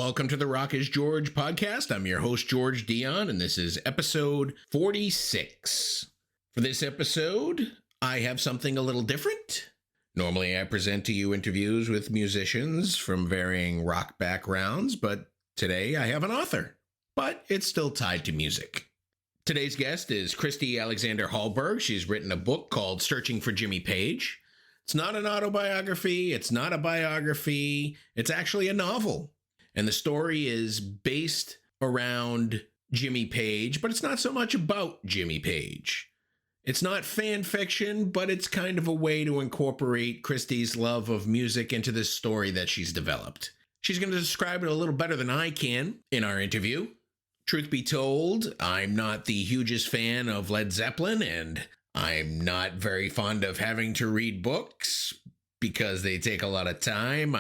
welcome to the Rock is George podcast. I'm your host, George Dionne, and this is episode 46. For this episode, I have something a little different. Normally, I present to you interviews with musicians from varying rock backgrounds, but today I have an author, but it's still tied to music. Today's guest is Christy Alexander Hallberg. She's written a book called Searching for Jimmy Page. It's not an autobiography. It's not a biography. It's actually a novel. And the story is based around Jimmy Page, but it's not so much about Jimmy Page. It's not fan fiction, but it's kind of a way to incorporate Christy's love of music into this story that she's developed. She's going to describe it a little better than I can in our interview. Truth be told, I'm not the hugest fan of Led Zeppelin, and I'm not very fond of having to read books because they take a lot of time.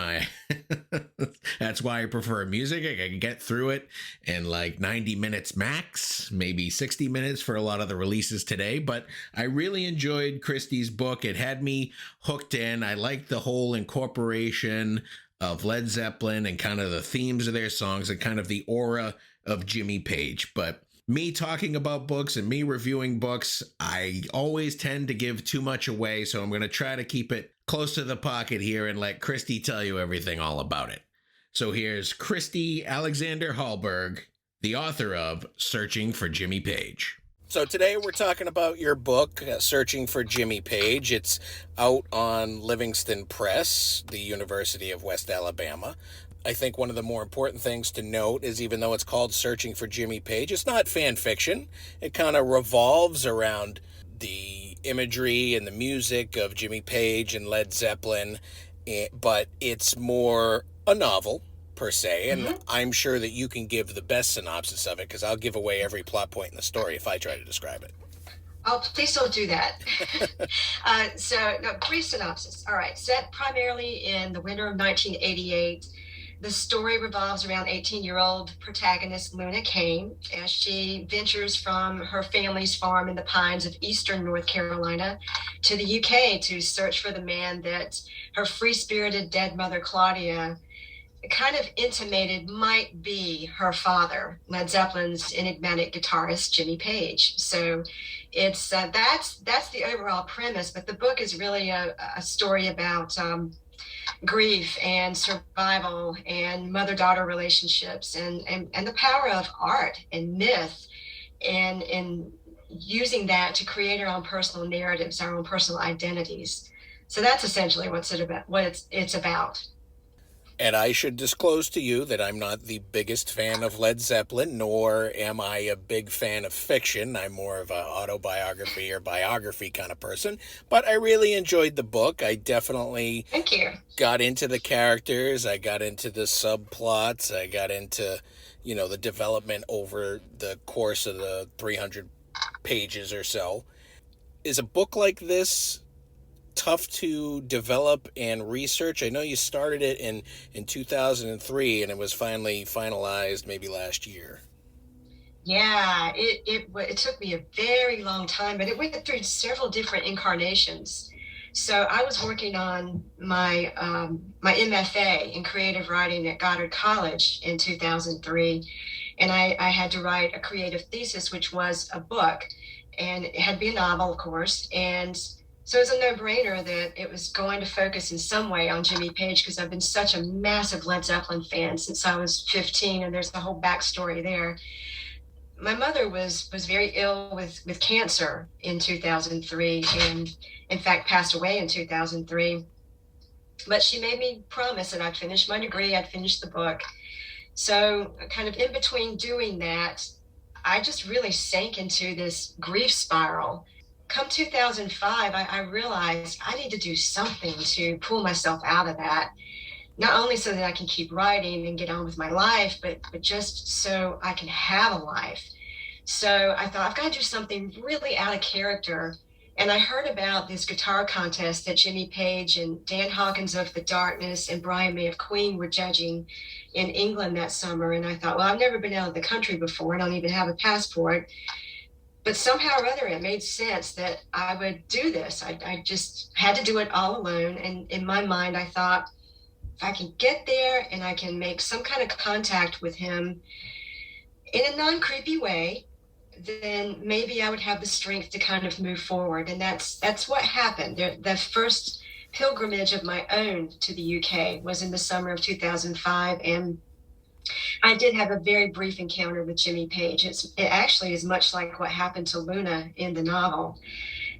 That's why I prefer music. I can get through it in like 90 minutes max, maybe 60 minutes for a lot of the releases today. But I really enjoyed Christy's book. It had me hooked in. I liked the whole incorporation of Led Zeppelin and kind of the themes of their songs and kind of the aura of Jimmy Page. But me talking about books and me reviewing books, I always tend to give too much away, so I'm going to try to keep it close to the pocket here and let Christy tell you everything all about it. So here's Christy Alexander Hallberg, the author of Searching for Jimmy Page. So today we're talking about your book, Searching for Jimmy Page. It's out on Livingston Press, the University of West Alabama. I think one of the more important things to note is even though it's called Searching for Jimmy Page, it's not fan fiction. It kind of revolves around the imagery and the music of Jimmy Page and Led Zeppelin, but it's more a novel per se, and I'm sure that you can give the best synopsis of it because I'll give away every plot point in the story if I try to describe it. Oh, please don't do that. Brief synopsis. All right, set primarily in the winter of 1988. The story revolves around 18-year-old protagonist Luna Kane as she ventures from her family's farm in the pines of eastern North Carolina to the UK to search for the man that her free-spirited dead mother, Claudia, kind of intimated might be her father, Led Zeppelin's enigmatic guitarist, Jimmy Page. So it's that's the overall premise, but the book is really a story about grief and survival and mother-daughter relationships and the power of art and myth and using that to create our own personal narratives, our own personal identities. So that's essentially what it's about. And I should disclose to you that I'm not the biggest fan of Led Zeppelin, nor am I a big fan of fiction. I'm more of an autobiography or biography kind of person. But I really enjoyed the book. I definitely Thank you. Got into the characters. I got into the subplots. I got into, the development over the course of the 300 pages or so. Is a book like this tough to develop and research? I know you started it in 2003 and it was finally finalized maybe last year. Yeah, it took me a very long time, but it went through several different incarnations. So I was working on my my MFA in creative writing at Goddard College in 2003, and I had to write a creative thesis, which was a book, and it had to be a novel, of course, and so it was a no-brainer that it was going to focus in some way on Jimmy Page because I've been such a massive Led Zeppelin fan since I was 15, and there's the whole backstory there. My mother was very ill with cancer in 2003 and, in fact, passed away in 2003. But she made me promise that I'd finish my degree, I'd finish the book. So kind of in between doing that, I just really sank into this grief spiral. Come 2005, I realized I need to do something to pull myself out of that, not only so that I can keep writing and get on with my life, but just so I can have a life. So I thought, I've got to do something really out of character. And I heard about this guitar contest that Jimmy Page and Dan Hawkins of The Darkness and Brian May of Queen were judging in England that summer. And I thought, well, I've never been out of the country before. I don't even have a passport. But somehow or other, it made sense that I would do this. I just had to do it all alone. And in my mind, I thought, if I can get there and I can make some kind of contact with him in a non-creepy way, then maybe I would have the strength to kind of move forward. And that's what happened. The first pilgrimage of my own to the UK was in the summer of 2005, and I did have a very brief encounter with Jimmy Page. It actually is much like what happened to Luna in the novel.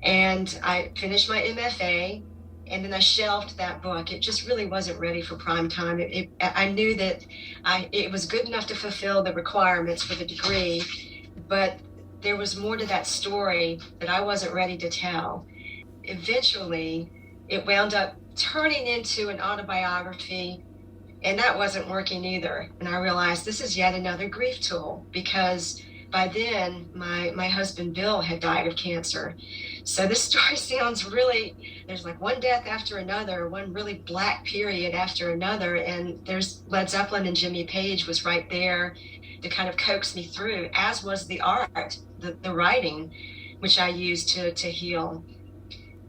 And I finished my MFA, and then I shelved that book. It just really wasn't ready for prime time. I knew that it was good enough to fulfill the requirements for the degree, but there was more to that story that I wasn't ready to tell. Eventually, it wound up turning into an autobiography, and that wasn't working either. And I realized this is yet another grief tool, because by then my husband Bill had died of cancer. So this story sounds really, there's like one death after another, one really black period after another, and there's Led Zeppelin and Jimmy Page was right there to kind of coax me through, as was the art, the writing, which I used to heal.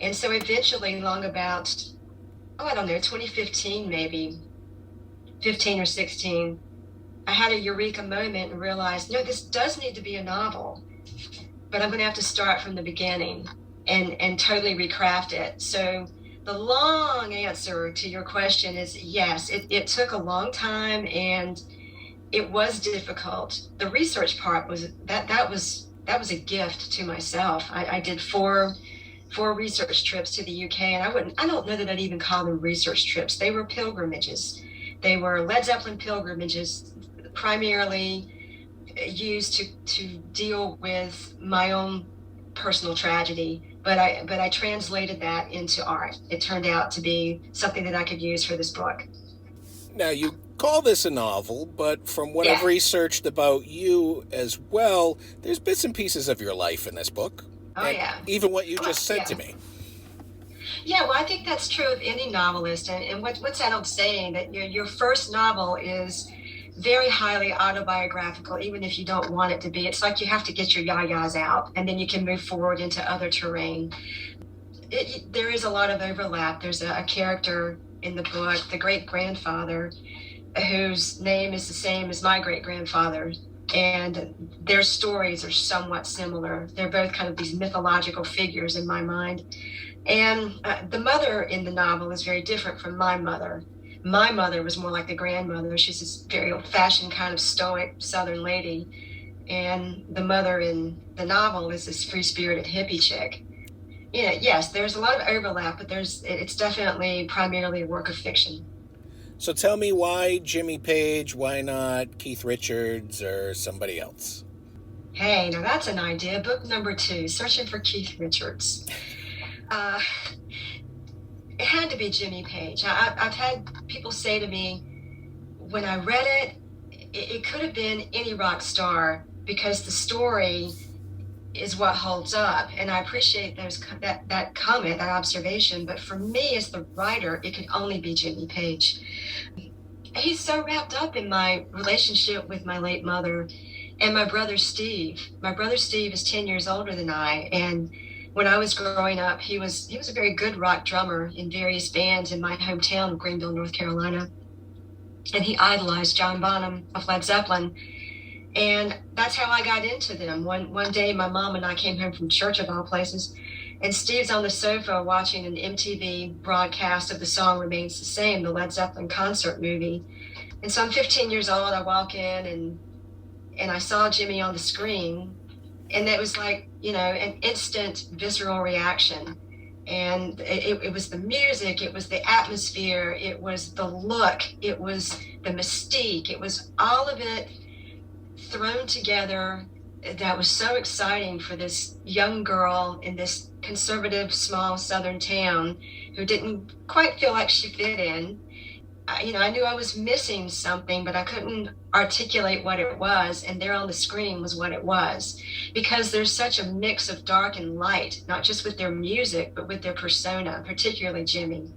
And so eventually, long about, I don't know, 2015 maybe, 15 or 16, I had a eureka moment and realized, no, this does need to be a novel, but I'm going to have to start from the beginning and totally recraft it. So the long answer to your question is yes, it took a long time and it was difficult. The research part was that was a gift to myself. I did four research trips to the UK, and I don't know that I'd even call them research trips. They were pilgrimages. They were Led Zeppelin pilgrimages, primarily used to deal with my own personal tragedy. But I translated that into art. It turned out to be something that I could use for this book. Now, you call this a novel, but from what I've researched about you as well, there's bits and pieces of your life in this book. Oh, yeah. Even what you just said to me. Yeah, well, I think that's true of any novelist. And what's that old saying, that your first novel is very highly autobiographical, even if you don't want it to be. It's like you have to get your yayas out, and then you can move forward into other terrain. There is a lot of overlap. There's a character in the book, the great-grandfather, whose name is the same as my great-grandfather, and their stories are somewhat similar. They're both kind of these mythological figures in my mind. And the mother in the novel is very different from my mother. My mother was more like the grandmother. She's this very old-fashioned kind of stoic Southern lady. And the mother in the novel is this free-spirited hippie chick. Yeah, yes, there's a lot of overlap, but it's definitely primarily a work of fiction. So tell me, why Jimmy Page? Why not Keith Richards or somebody else? Hey, now that's an idea. Book number 2, Searching for Keith Richards. It had to be Jimmy Page. I've had people say to me, when I read it could have been any rock star, because the story is what holds up. And I appreciate that comment, that observation. But for me as the writer, it could only be Jimmy Page. He's so wrapped up in my relationship with my late mother and my brother Steve. My brother Steve is 10 years older than I, and when I was growing up, he was a very good rock drummer in various bands in my hometown of Greenville, North Carolina. And he idolized John Bonham of Led Zeppelin. And that's how I got into them. One day, my mom and I came home from church, of all places, and Steve's on the sofa watching an MTV broadcast of The Song Remains the Same, the Led Zeppelin concert movie. And so I'm 15 years old. I walk in and I saw Jimmy on the screen. And it was like, an instant visceral reaction. And it was the music, it was the atmosphere, it was the look, it was the mystique, it was all of it thrown together. That was so exciting for this young girl in this conservative, small Southern town who didn't quite feel like she fit in. I knew I was missing something, but I couldn't articulate what it was. And there on the screen was what it was, because there's such a mix of dark and light, not just with their music, but with their persona, particularly Jimmy.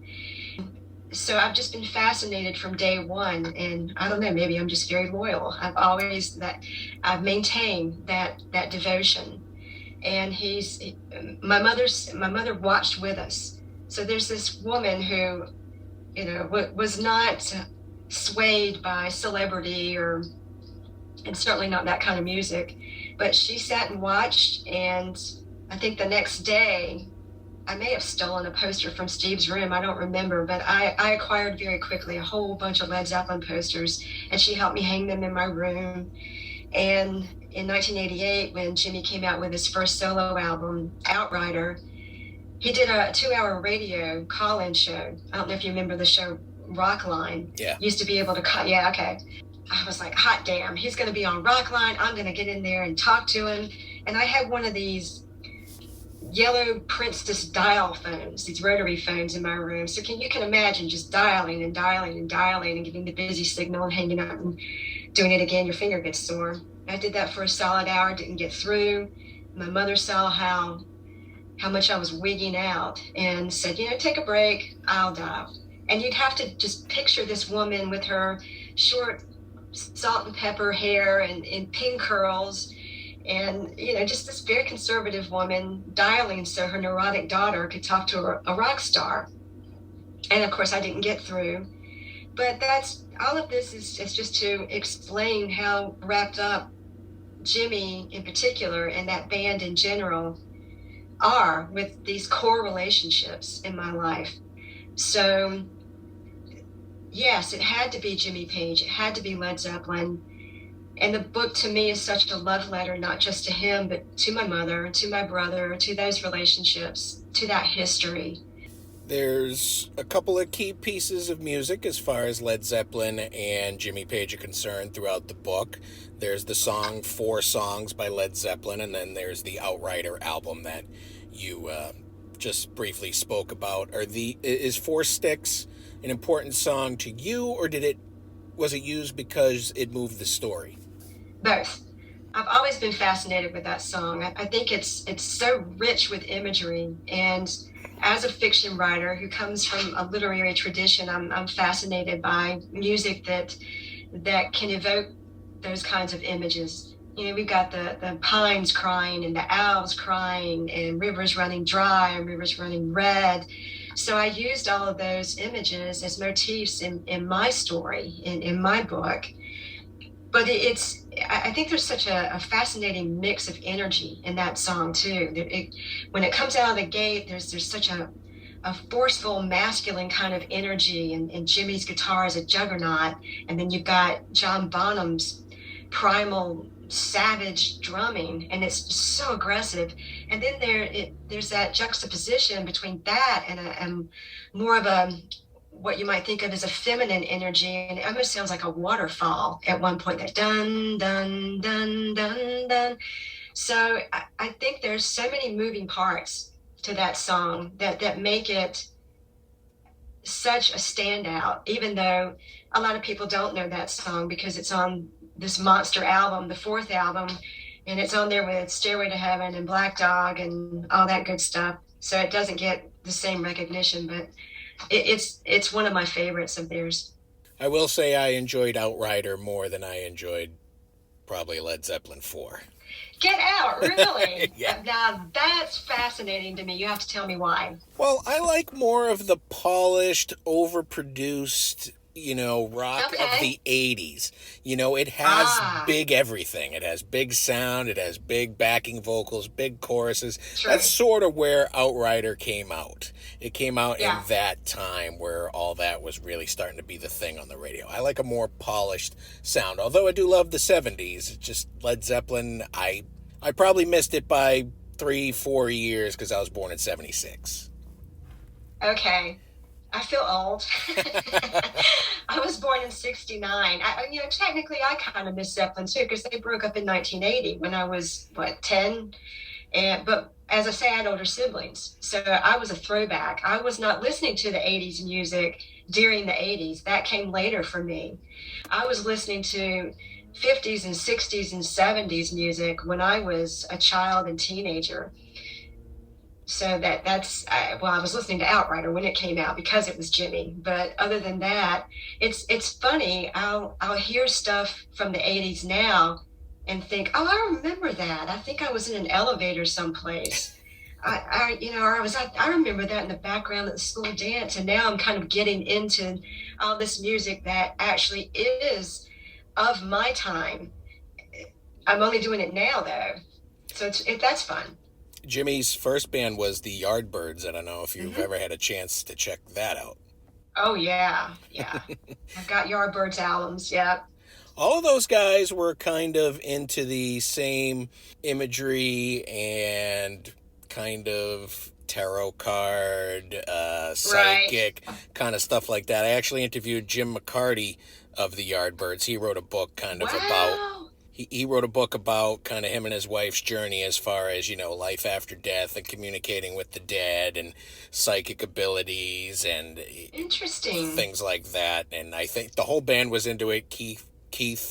So I've just been fascinated from day one. And I don't know, maybe I'm just very loyal. I've maintained that devotion. And my mother watched with us. So there's this woman who was not swayed by celebrity and certainly not that kind of music. But she sat and watched, and I think the next day, I may have stolen a poster from Steve's room. I don't remember, but I acquired very quickly a whole bunch of Led Zeppelin posters, and she helped me hang them in my room. And in 1988, when Jimmy came out with his first solo album, Outrider, he did a 2-hour radio call-in show. I don't know if you remember the show Rockline. Yeah. Used to be able to call. Yeah, okay. I was like, hot damn, he's going to be on Rockline. I'm going to get in there and talk to him. And I had one of these yellow Princess dial phones, these rotary phones in my room. So you can imagine just dialing and dialing and dialing and getting the busy signal and hanging up and doing it again. Your finger gets sore. I did that for a solid hour, didn't get through. My mother saw how much I was wigging out and said, take a break, I'll dial. And you'd have to just picture this woman with her short salt and pepper hair and pin curls, and just this very conservative woman dialing so her neurotic daughter could talk to a rock star. And of course I didn't get through, but that's all of this is just to explain how wrapped up Jimmy in particular and that band in general are with these core relationships in my life. So yes, it had to be Jimmy Page, it had to be Led Zeppelin. And the book to me is such a love letter, not just to him, but to my mother, to my brother, to those relationships, to that history. There's a couple of key pieces of music as far as Led Zeppelin and Jimmy Page are concerned throughout the book. There's the song 4 Songs by Led Zeppelin, and then there's the Outrider album that you just briefly spoke about. Is 4 Sticks an important song to you, or was it used because it moved the story? Both. I've always been fascinated with that song. I think it's so rich with imagery, and as a fiction writer who comes from a literary tradition, I'm fascinated by music that can evoke those kinds of images. We've got the pines crying and the owls crying and rivers running dry and rivers running red. So I used all of those images as motifs in my story, in my book. But I think there's such a fascinating mix of energy in that song too. When it comes out of the gate, there's such a forceful masculine kind of energy, and Jimmy's guitar is a juggernaut, and then you've got John Bonham's primal savage drumming, and it's so aggressive. And then there's that juxtaposition between that and more of what you might think of as a feminine energy, and it almost sounds like a waterfall at one point, that dun dun dun dun dun. So I think there's so many moving parts to that song that make it such a standout, even though a lot of people don't know that song because it's on this monster album, the 4th album, and it's on there with Stairway to Heaven and Black Dog and all that good stuff. So it doesn't get the same recognition, but it's one of my favorites of theirs. I will say I enjoyed Outrider more than I enjoyed probably Led Zeppelin 4. Get out, really? Yeah. Now that's fascinating to me. You have to tell me why. Well, I like more of the polished, overproduced, rock of the 80s. It has big everything. It has big sound. It has big backing vocals, big choruses. Sure. That's sort of where Outrider came out. It came out in that time where all that was really starting to be the thing on the radio. I like a more polished sound. Although I do love the 70s. It's just Led Zeppelin, I probably missed it by 3-4 years because I was born in 76. Okay. I feel old. I was born in 69. Technically I kind of miss Zeppelin too, because they broke up in 1980 when I was, 10? But as I say, I had older siblings. So I was a throwback. I was not listening to the 80s music during the 80s. That came later for me. I was listening to 50s and 60s and 70s music when I was a child and teenager. So I was listening to Outrider when it came out because it was Jimmy. But other than that, it's funny. I'll hear stuff from the 80s now and think, oh, I remember that. I think I was in an elevator someplace. I remember that in the background at the school dance, and now I'm kind of getting into all this music that actually is of my time. I'm only doing it now though, so that's fun. Jimmy's first band was the Yardbirds. I don't know if you've Mm-hmm. ever had a chance to check that out. Oh yeah, yeah. I've got Yardbirds albums. Yeah. All of those guys were kind of into the same imagery and kind of tarot card, psychic, kind of stuff like that. I actually interviewed Jim McCarty of the Yardbirds. He wrote a book kind of about... He wrote a book about kind of him and his wife's journey as far as, life after death and communicating with the dead and psychic abilities and interesting things like that. And I think the whole band was into it. Keith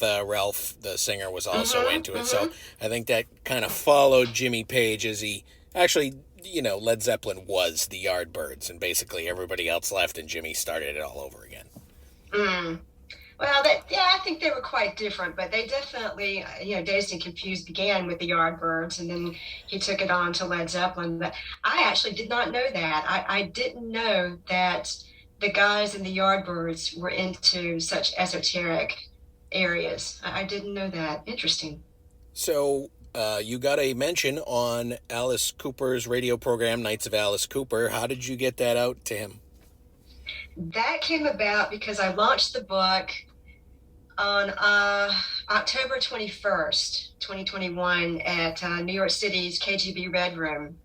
Ralph, the singer, was also into it. So I think that kind of followed Jimmy Page as he actually, Led Zeppelin was the Yardbirds, and basically everybody else left and Jimmy started it all over again. Well, I think they were quite different, but they definitely, Dazed and Confused began with the Yardbirds, and then he took it on to Led Zeppelin. But I actually did not know that. I didn't know that the guys in the Yardbirds were into such esoteric areas. I didn't know that. Interesting. So you got a mention on Alice Cooper's radio program, Nights of Alice Cooper. How did you get that out to him? That came about because I launched the book on October 21st, 2021 at New York City's KGB Red Room.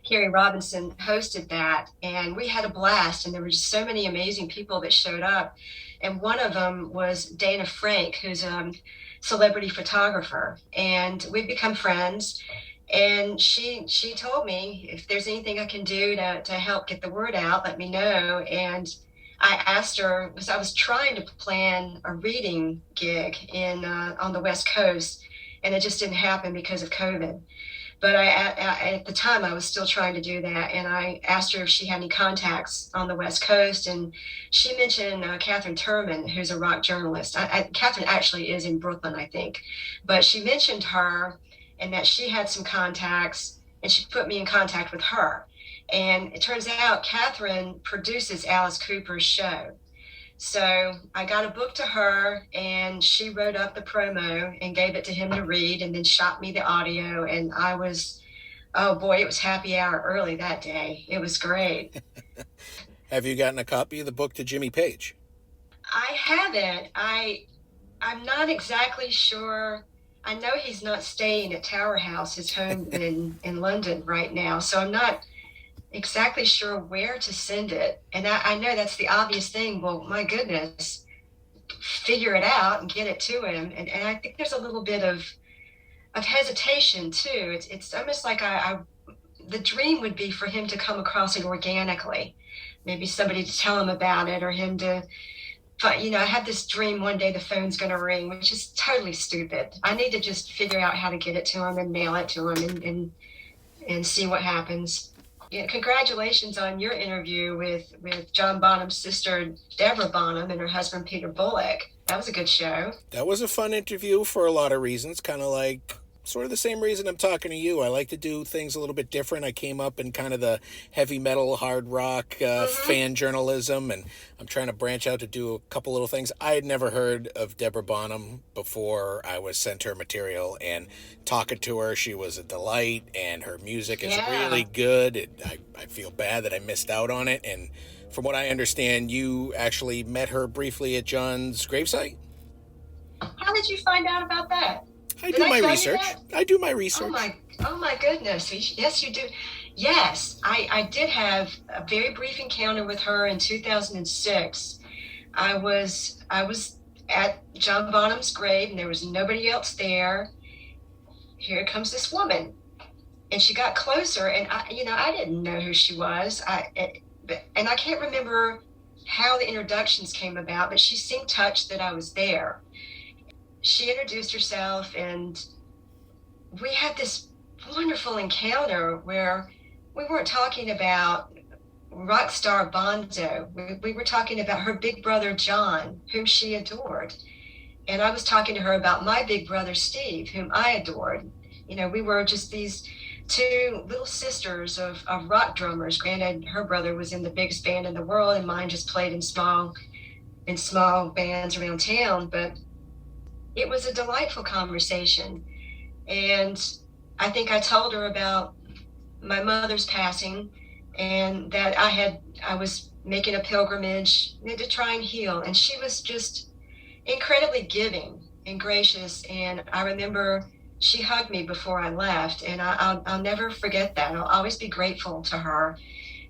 Carrie Robinson hosted that, and we had a blast, and there were just so many amazing people that showed up. And one of them was Dana Frank, who's a celebrity photographer, and we've become friends. And she told me, if there's anything I can do to help get the word out, let me know. And I asked her, because I was trying to plan a reading gig on the West Coast, and it just didn't happen because of COVID. But at the time, I was still trying to do that, and I asked her if she had any contacts on the West Coast, and she mentioned Catherine Turman, who's a rock journalist. Catherine actually is in Brooklyn, I think, but she mentioned her and that she had some contacts, and she put me in contact with her. And it turns out Catherine produces Alice Cooper's show. So I got a book to her, and she wrote up the promo and gave it to him to read, and then shot me the audio. And I was, oh boy, it was happy hour early that day. It was great. Have you gotten a copy of the book to Jimmy Page? I haven't. I'm not exactly sure. I know he's not staying at Tower House, his home in London right now. So I'm not exactly sure where to send it. And I know that's the obvious thing. Well, my goodness, figure it out and get it to him. And I think there's a little bit of hesitation too. It's almost like the dream would be for him to come across it organically. Maybe somebody to tell him about it, or him to, but I had this dream one day the phone's going to ring, which is totally stupid. I need to just figure out how to get it to him and mail it to him and see what happens. Yeah, congratulations on your interview with John Bonham's sister, Deborah Bonham, and her husband, Peter Bullock. That was a good show. That was a fun interview for a lot of reasons, kind of like sort of the same reason I'm talking to you. I like to do things a little bit different. I came up in kind of the heavy metal, hard rock fan journalism, and I'm trying to branch out to do a couple little things. I had never heard of Deborah Bonham before I was sent her material, and talking to her, she was a delight, and her music is really good. I feel bad that I missed out on it, and from what I understand, you actually met her briefly at John's gravesite? How did you find out about that? I do my research. Oh my goodness. Yes, you do. Yes, I did have a very brief encounter with her in 2006. I was at John Bonham's grave, and there was nobody else there. Here comes this woman, and she got closer, and I didn't know who she was. And I can't remember how the introductions came about, but she seemed touched that I was there. She introduced herself, and we had this wonderful encounter where we weren't talking about rock star Bonzo. We were talking about her big brother, John, whom she adored. And I was talking to her about my big brother, Steve, whom I adored. We were just these two little sisters of rock drummers. Granted, her brother was in the biggest band in the world, and mine just played in small bands around town. But it was a delightful conversation, and I think I told her about my mother's passing, and that I was making a pilgrimage to try and heal, and she was just incredibly giving and gracious. And I remember she hugged me before I left, and I'll never forget that. I'll always be grateful to her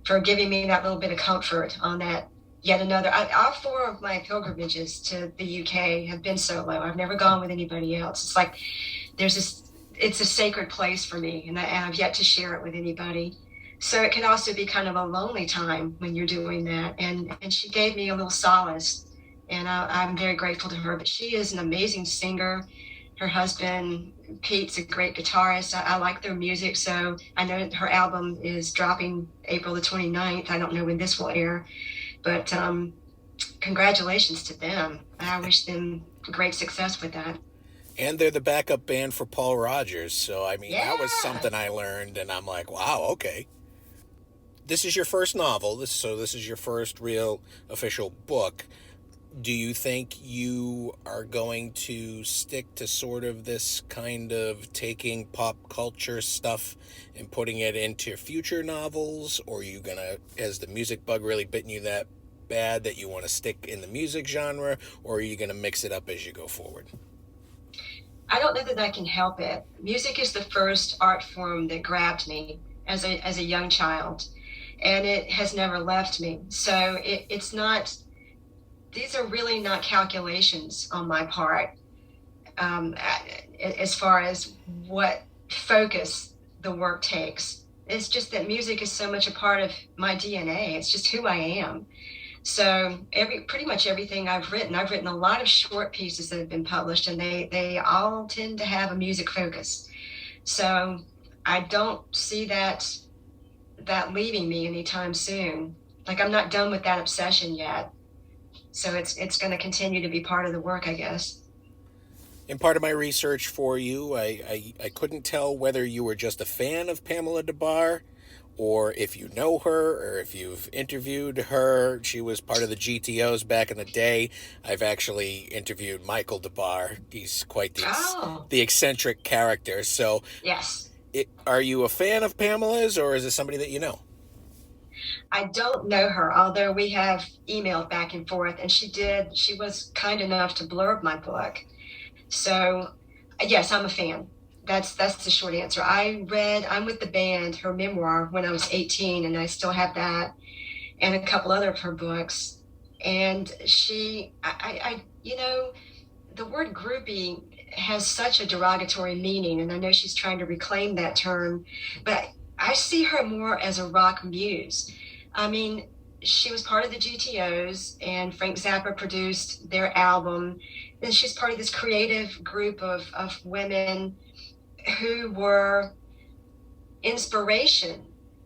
for giving me that little bit of comfort on that. Yet another, all four of my pilgrimages to the UK have been solo. I've never gone with anybody else. It's like there's this, it's a sacred place for me, and I've yet to share it with anybody. So it can also be kind of a lonely time when you're doing that. And she gave me a little solace, and I'm very grateful to her. But she is an amazing singer. Her husband, Pete's a great guitarist. I like their music. So I know her album is dropping April the 29th. I don't know when this will air, but congratulations to them. I wish them great success with that. And they're the backup band for Paul Rogers. So, I mean, Yeah. That was something I learned, and I'm like, wow, okay. This is your first novel, so this is your first real official book. Do you think you are going to stick to sort of this kind of taking pop culture stuff and putting it into future novels? Or are you going to, has the music bug really bitten you that bad that you want to stick in the music genre? Or are you going to mix it up as you go forward? I don't know that I can help it. Music is the first art form that grabbed me as a young child, and it has never left me. So it's not, these are really not calculations on my part, as far as what focus the work takes. It's just that music is so much a part of my DNA. It's just who I am. So pretty much everything I've written a lot of short pieces that have been published, and they all tend to have a music focus. So I don't see that leaving me anytime soon. Like, I'm not done with that obsession yet. So it's going to continue to be part of the work, I guess. In part of my research for you, I couldn't tell whether you were just a fan of Pamela DeBar, or if you know her, or if you've interviewed her. She was part of the GTOs back in the day. I've actually interviewed Michael DeBar. He's quite the eccentric character. So, yes. Are you a fan of Pamela's, or is it somebody that you know? I don't know her, although we have emailed back and forth, and she was kind enough to blurb my book. So, yes, I'm a fan. That's the short answer. I'm with the band, her memoir when I was 18, and I still have that, and a couple other of her books. And the word groupie has such a derogatory meaning, and I know she's trying to reclaim that term, but I see her more as a rock muse. I mean, she was part of the GTOs, and Frank Zappa produced their album. And she's part of this creative group of women who were inspiration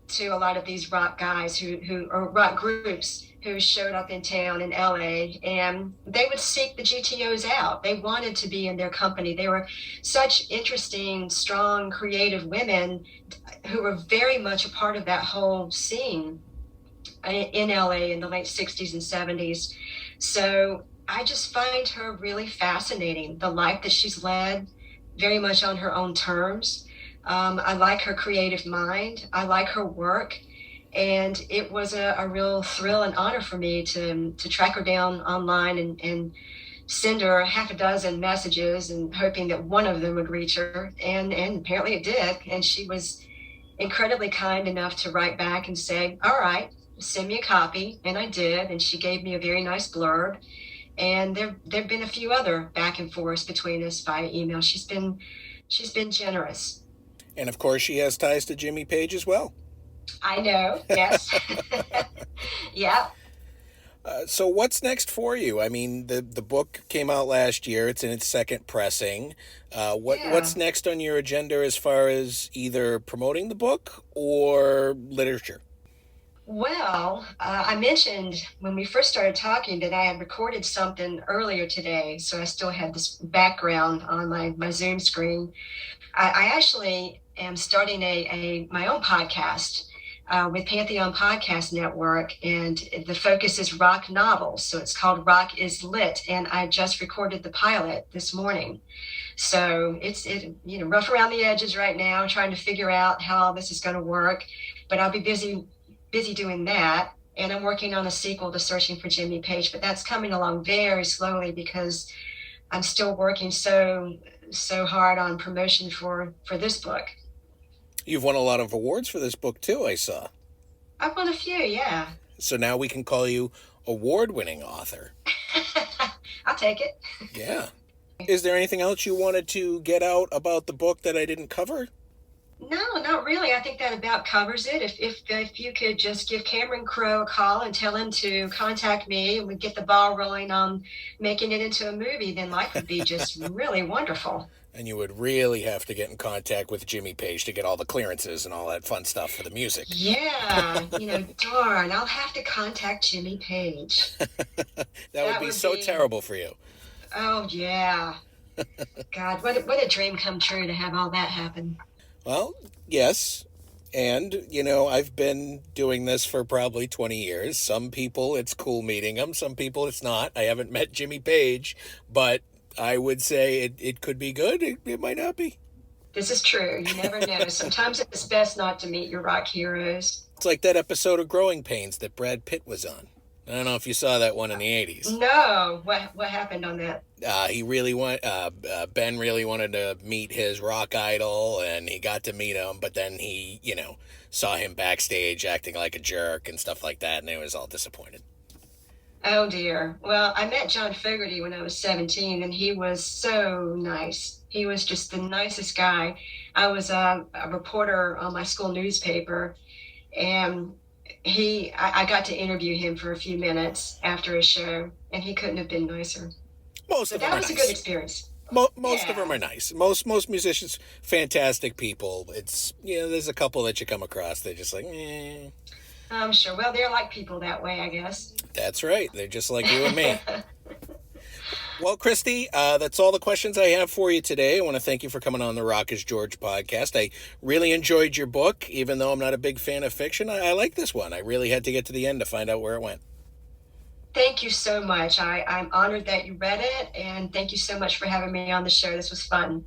to a lot of these rock guys or rock groups who showed up in town in LA, and they would seek the GTOs out. They wanted to be in their company. They were such interesting, strong, creative women who were very much a part of that whole scene in LA in the late 60s and 70s. So I just find her really fascinating, the life that she's led, very much on her own terms. I like her creative mind. I like her work. And it was a real thrill and honor for me to track her down online and send her half a dozen messages, and hoping that one of them would reach her. And apparently it did. And she was incredibly kind enough to write back and say, all right, send me a copy. And I did. And she gave me a very nice blurb. And there've been a few other back and forth between us via email. She's been generous. And of course, she has ties to Jimmy Page as well. I know. Yes. Yeah. So what's next for you? I mean, the book came out last year. It's in its second pressing. What's next on your agenda as far as either promoting the book or literature? Well, I mentioned when we first started talking that I had recorded something earlier today, so I still had this background on my Zoom screen. I actually am starting my own podcast with Pantheon Podcast Network, and the focus is rock novels. So it's called Rock is Lit, and I just recorded the pilot this morning. So it's rough around the edges right now, trying to figure out how all this is going to work. But I'll be busy doing that. And I'm working on a sequel to Searching for Jimmy Page, but that's coming along very slowly because I'm still working so hard on promotion for this book. You've won a lot of awards for this book too, I saw. I've won a few, yeah. So now we can call you award-winning author. I'll take it. Yeah. Is there anything else you wanted to get out about the book that I didn't cover? No, not really. I think that about covers it. If you could just give Cameron Crowe a call and tell him to contact me and we get the ball rolling on making it into a movie, then life would be just really wonderful. And you would really have to get in contact with Jimmy Page to get all the clearances and all that fun stuff for the music. Yeah, darn, I'll have to contact Jimmy Page. that would be so terrible for you. Oh, yeah. God, what a dream come true to have all that happen. Well, yes. And, I've been doing this for probably 20 years. Some people, it's cool meeting them. Some people, it's not. I haven't met Jimmy Page, but I would say it could be good. It might not be. This is true. You never know. Sometimes it's best not to meet your rock heroes. It's like that episode of Growing Pains that Brad Pitt was on. I don't know if you saw that one in the 80s. No. What happened on that? Ben really wanted to meet his rock idol, and he got to meet him, but then he, saw him backstage acting like a jerk and stuff like that, and he was all disappointed. Oh, dear. Well, I met John Fogerty when I was 17, and he was so nice. He was just the nicest guy. I was a reporter on my school newspaper, and I got to interview him for a few minutes after a show, and he couldn't have been nicer. Most of them are nice. That was a good experience. Most of them are nice. Most musicians, fantastic people. It's, there's a couple that you come across, they're just like, eh. I'm sure. Well, they're like people that way, I guess. That's right. They're just like you and me. Well, Christy, that's all the questions I have for you today. I want to thank you for coming on the Rock is George podcast. I really enjoyed your book, even though I'm not a big fan of fiction. I like this one. I really had to get to the end to find out where it went. Thank you so much. I'm honored that you read it, and thank you so much for having me on the show. This was fun.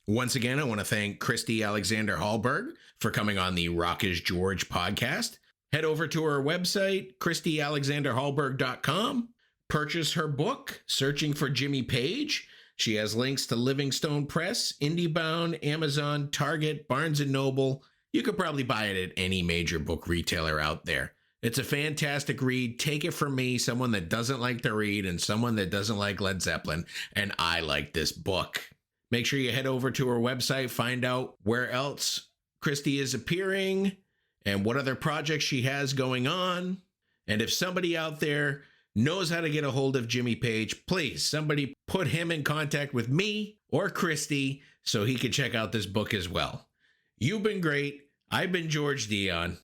Once again, I want to thank Christy Alexander Hallberg for coming on the Rock is George podcast. Head over to her website, ChristyAlexanderHallberg.com. Purchase her book, Searching for Jimmy Page. She has links to Livingstone Press, IndieBound, Amazon, Target, Barnes & Noble. You could probably buy it at any major book retailer out there. It's a fantastic read. Take it from me, someone that doesn't like to read and someone that doesn't like Led Zeppelin, and I like this book. Make sure you head over to her website, find out where else Christy is appearing and what other projects she has going on. And if somebody out there knows how to get a hold of Jimmy Page, please, somebody put him in contact with me or Christy so he can check out this book as well. You've been great. I've been George Dionne.